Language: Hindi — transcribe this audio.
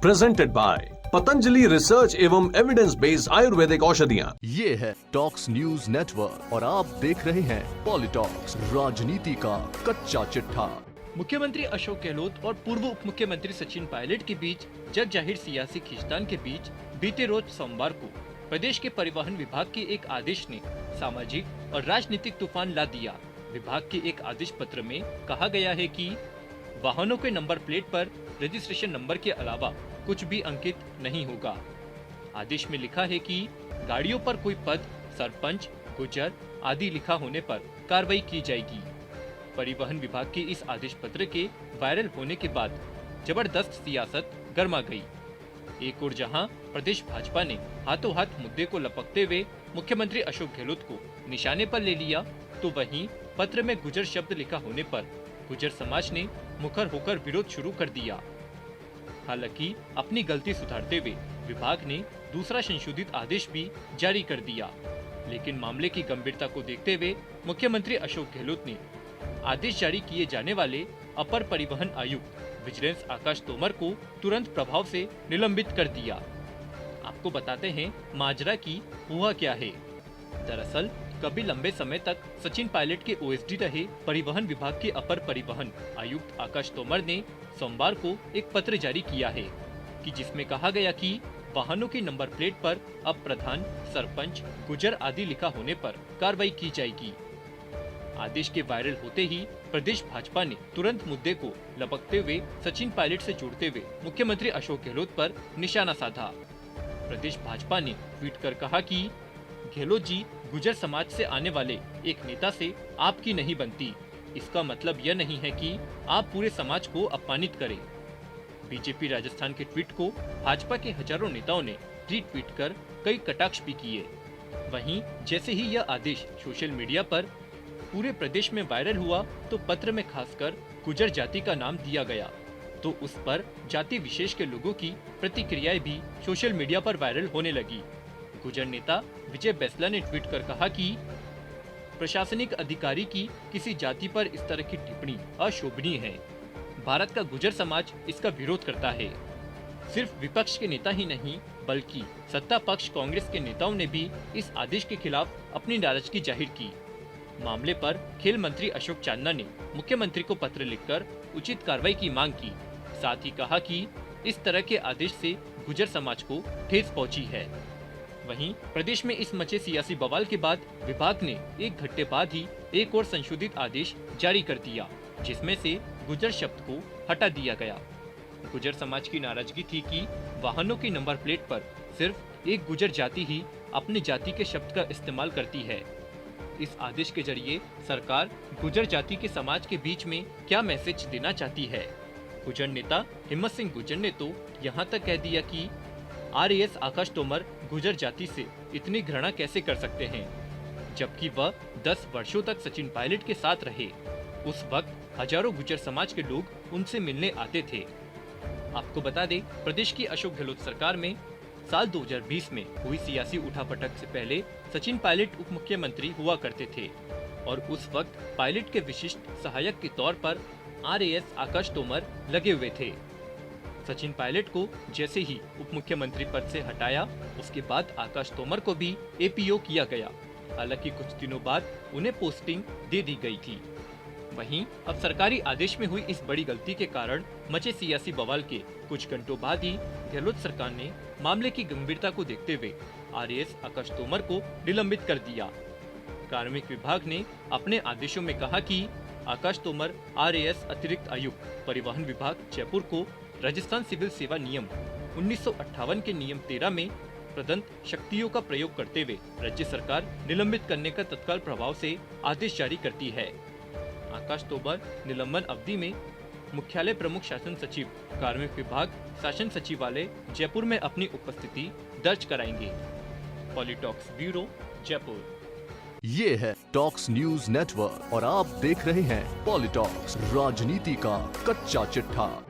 प्रेजेंटेड बाय पतंजलि रिसर्च एवं एविडेंस बेस्ड आयुर्वेदिक औषधियाँ। ये है टॉक्स न्यूज नेटवर्क और आप देख रहे हैं पॉलिटॉक्स, राजनीति का कच्चा चिट्ठा। मुख्यमंत्री अशोक गहलोत और पूर्व उप मुख्यमंत्री सचिन पायलट के बीच जग जाहिर सियासी खींचतान के बीच बीते रोज सोमवार को प्रदेश के परिवहन विभाग के एक आदेश ने सामाजिक और राजनीतिक तूफान ला दिया। विभाग के एक आदेश पत्र में कहा गया है कि वाहनों के नंबर प्लेट पर रजिस्ट्रेशन नंबर के अलावा कुछ भी अंकित नहीं होगा। आदेश में लिखा है कि गाड़ियों पर कोई पद, सरपंच, गुजर आदि लिखा होने पर कार्रवाई की जाएगी। परिवहन विभाग के इस आदेश पत्र के वायरल होने के बाद जबरदस्त सियासत गर्मा गई। एक ओर जहां प्रदेश भाजपा ने हाथों हाथ मुद्दे को लपकते हुए मुख्यमंत्री अशोक गहलोत को निशाने पर ले लिया, तो वहीं पत्र में गुजर शब्द लिखा होने पर गुजर समाज ने मुखर होकर विरोध शुरू कर दिया। हालांकि अपनी गलती सुधारते हुए विभाग ने दूसरा संशोधित आदेश भी जारी कर दिया, लेकिन मामले की गंभीरता को देखते हुए मुख्यमंत्री अशोक गहलोत ने आदेश जारी किए जाने वाले अपर परिवहन आयुक्त विजिलेंस आकाश तोमर को तुरंत प्रभाव से निलंबित कर दिया। आपको बताते हैं माजरा की हुआ क्या है। दरअसल कभी लंबे समय तक सचिन पायलट के ओएसडी रहे परिवहन विभाग के अपर परिवहन आयुक्त आकाश तोमर ने सोमवार को एक पत्र जारी किया है कि जिसमें कहा गया कि वाहनों की नंबर प्लेट पर अब प्रधान, सरपंच, गुजर आदि लिखा होने पर कार्रवाई की जाएगी। आदेश के वायरल होते ही प्रदेश भाजपा ने तुरंत मुद्दे को लपकते हुए सचिन पायलट से जोड़ते हुए मुख्यमंत्री अशोक गहलोत पर निशाना साधा। प्रदेश भाजपा ने ट्वीट कर कहा कि गहलोत जी, गुजर समाज से आने वाले एक नेता से आपकी नहीं बनती। इसका मतलब यह नहीं है कि आप पूरे समाज को अपमानित करें। बीजेपी राजस्थान के ट्वीट को भाजपा के हजारों नेताओं ने रीट्वीट कर कई कटाक्ष भी किए। वहीं जैसे ही यह आदेश सोशल मीडिया पर पूरे प्रदेश में वायरल हुआ, तो पत्र में खासकर गुजर जाति का नाम दिया गया, तो उस पर जाति विशेष के लोगों की प्रतिक्रियाएं भी सोशल मीडिया पर वायरल होने लगी। गुजर नेता विजय बैसला ने ट्वीट कर कहा कि प्रशासनिक अधिकारी की किसी जाति पर इस तरह की टिप्पणी अशोभनीय है। भारत का गुजर समाज इसका विरोध करता है। सिर्फ विपक्ष के नेता ही नहीं, बल्कि सत्ता पक्ष कांग्रेस के नेताओं ने भी इस आदेश के खिलाफ अपनी नाराजगी जाहिर की। मामले पर खेल मंत्री अशोक चांदना ने मुख्यमंत्री को पत्र लिखकर उचित कार्रवाई की मांग की। साथ ही कहा कि इस तरह के आदेश से गुजर समाज को ठेस पहुंची है। वहीं प्रदेश में इस मचे सियासी बवाल के बाद विभाग ने एक घंटे बाद ही एक और संशोधित आदेश जारी कर दिया, जिसमें से गुजर शब्द को हटा दिया गया। गुजर समाज की नाराजगी थी कि वाहनों की नंबर प्लेट पर सिर्फ एक गुजर जाति ही अपनी जाति के शब्द का इस्तेमाल करती है। इस आदेश के जरिए सरकार गुजर जाति के समाज के बीच में क्या मैसेज देना चाहती है। गुजर नेता हिम्मत सिंह गुजर ने तो यहाँ तक कह दिया कि आरएएस आकाश तोमर गुजर जाति से इतनी घृणा कैसे कर सकते हैं, जबकि वह 10 वर्षों तक सचिन पायलट के साथ रहे। उस वक्त हजारों गुजर समाज के लोग उनसे मिलने आते थे। आपको बता दें, प्रदेश की अशोक गहलोत सरकार में साल 2020 में हुई सियासी उठापटक से पहले सचिन पायलट उप मुख्यमंत्री हुआ करते थे और उस वक्त पायलट के विशिष्ट सहायक के तौर पर आरएएस आकाश तोमर लगे हुए थे। सचिन पायलट को जैसे ही उप मुख्यमंत्री पद से हटाया, उसके बाद आकाश तोमर को भी एपीओ किया गया। हालांकि कुछ दिनों बाद उन्हें पोस्टिंग दे दी गई थी। वहीं अब सरकारी आदेश में हुई इस बड़ी गलती के कारण मचे सियासी बवाल के कुछ घंटों बाद ही गहलोत सरकार ने मामले की गंभीरता को देखते हुए आरएएस आकाश तोमर को निलंबित कर दिया। कार्मिक विभाग ने अपने आदेशों में कहा कि आकाश तोमर आरएएस अतिरिक्त आयुक्त परिवहन विभाग जयपुर को राजस्थान सिविल सेवा नियम 1958 के नियम 13 में प्रदत्त शक्तियों का प्रयोग करते हुए राज्य सरकार निलंबित करने का तत्काल प्रभाव से आदेश जारी करती है। आकाश तोमर निलंबन अवधि में मुख्यालय प्रमुख शासन सचिव कार्मिक विभाग शासन सचिवालय जयपुर में अपनी उपस्थिति दर्ज कराएंगे। पॉलिटॉक्स ब्यूरो जयपुर। ये है टॉक्स न्यूज नेटवर्क और आप देख रहे हैं पॉलिटॉक्स, राजनीति का कच्चा चिट्ठा।